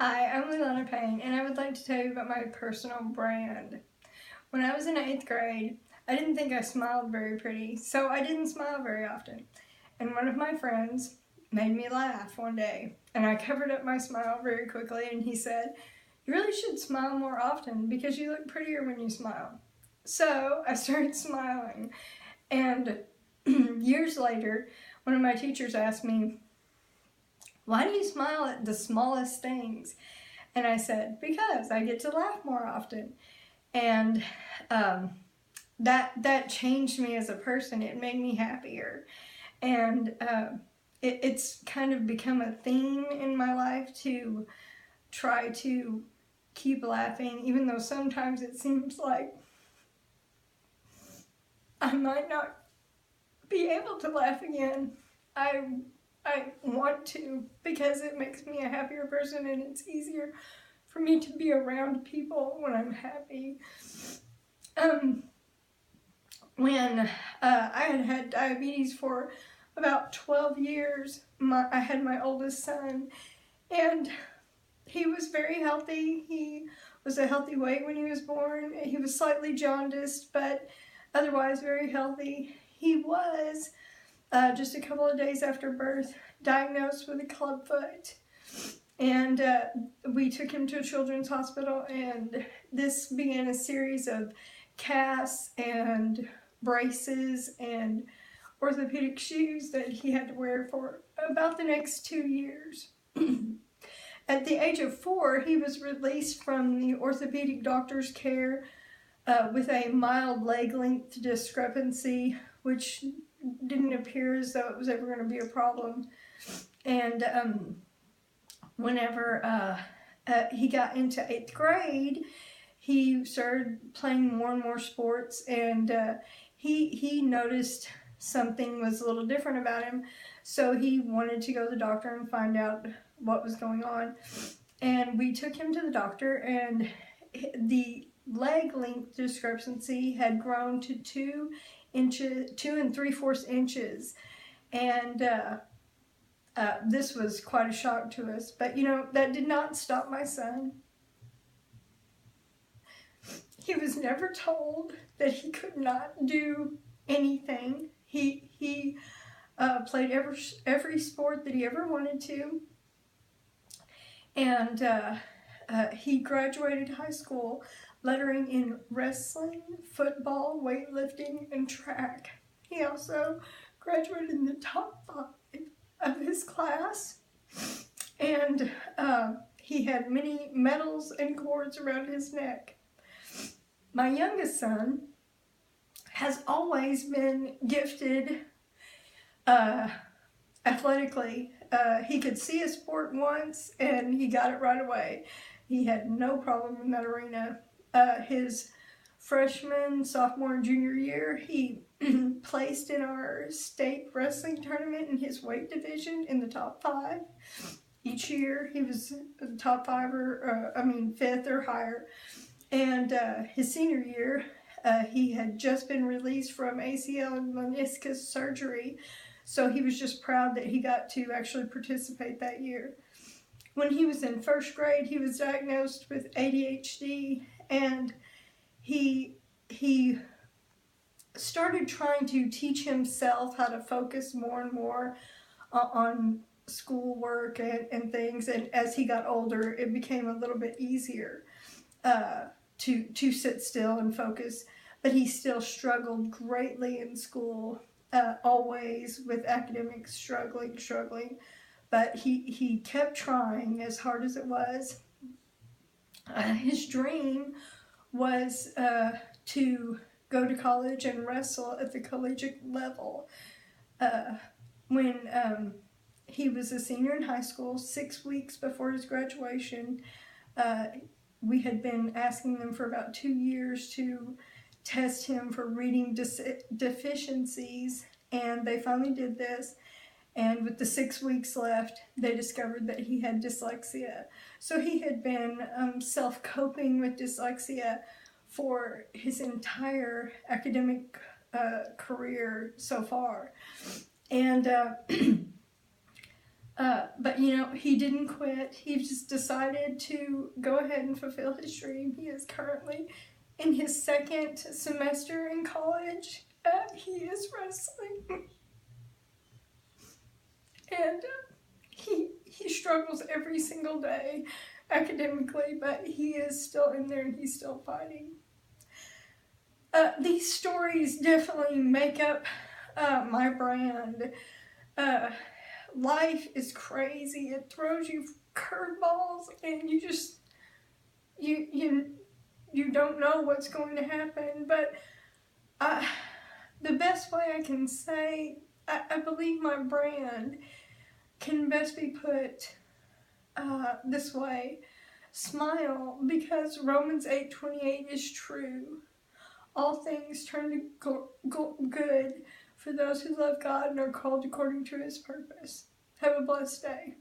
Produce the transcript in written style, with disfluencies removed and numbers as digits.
Hi, I'm Leelonna Payne, and I would like to tell you about my personal brand. When I was in 8th grade, I didn't think I smiled very pretty, so I didn't smile very often. And one of my friends made me laugh one day, and I covered up my smile very quickly, and he said, "You really should smile more often because you look prettier when you smile." So I started smiling, and years later, one of my teachers asked me, "Why do you smile at the smallest things?" And I said, "Because I get to laugh more often." And um, that changed me as a person. It made me happier. And it's kind of become a theme in my life to try to keep laughing, even though sometimes it seems like I might not be able to laugh again. I I want to because it makes me a happier person and it's easier for me to be around people when I'm happy. Um, when I had diabetes for about 12 years, I had my oldest son, and he was very healthy. He was a healthy weight when he was born. He was slightly jaundiced, but otherwise very healthy. He was, just a couple of days after birth, diagnosed with a clubfoot. And we took him to a children's hospital, and this began a series of casts and braces and orthopedic shoes that he had to wear for about the next 2 years. At the age of 4, he was released from the orthopedic doctor's care with a mild leg length discrepancy, which didn't appear as though it was ever going to be a problem. And whenever he got into 8th grade, he started playing more and more sports, and he noticed something was a little different about him, so he wanted to go to the doctor and find out what was going on. And we took him to the doctor, and the leg length discrepancy had grown to 2 and 3/4 inches, and this was quite a shock to us. But that did not stop my son. He was never told that he could not do anything. He played every sport that he ever wanted to, and he graduated high school lettering in wrestling, football, weightlifting, and track. He also graduated in the top 5 of his class, and he had many medals and cords around his neck. My youngest son has always been gifted athletically. He could see a sport once and he got it right away. He had no problem in that arena. His freshman, sophomore, and junior year, he placed in our state wrestling tournament in his weight division in the top 5. Each year he was the top 5 or 5th or higher. And his senior year, he had just been released from ACL and meniscus surgery, so he was just proud that he got to actually participate that year. When he was in 1st grade, he was diagnosed with ADHD, and he started trying to teach himself how to focus more and more on schoolwork and things, and as he got older, it became a little bit easier to sit still and focus, but he still struggled greatly in school, always with academics, struggling, but he kept trying as hard as it was. His dream was to go to college and wrestle at the collegiate level. When he was a senior in high school, 6 weeks before his graduation, we had been asking them for about 2 years to test him for reading deficiencies, and they finally did this. And with the 6 weeks left, they discovered that he had dyslexia. So he had been self-coping with dyslexia for his entire academic career so far. And But you know, he didn't quit. He just decided to go ahead and fulfill his dream. He is currently in his second semester in college. He is wrestling, and he struggles every single day academically, but he is still in there and he's still fighting. These stories definitely make up my brand. Life is crazy. It throws you curveballs, and you just you don't know what's going to happen. But the best way I can say, I believe my brand can best be put this way: smile, because Romans 8:28 is true. All things turn to good for those who love God and are called according to his purpose. Have a blessed day.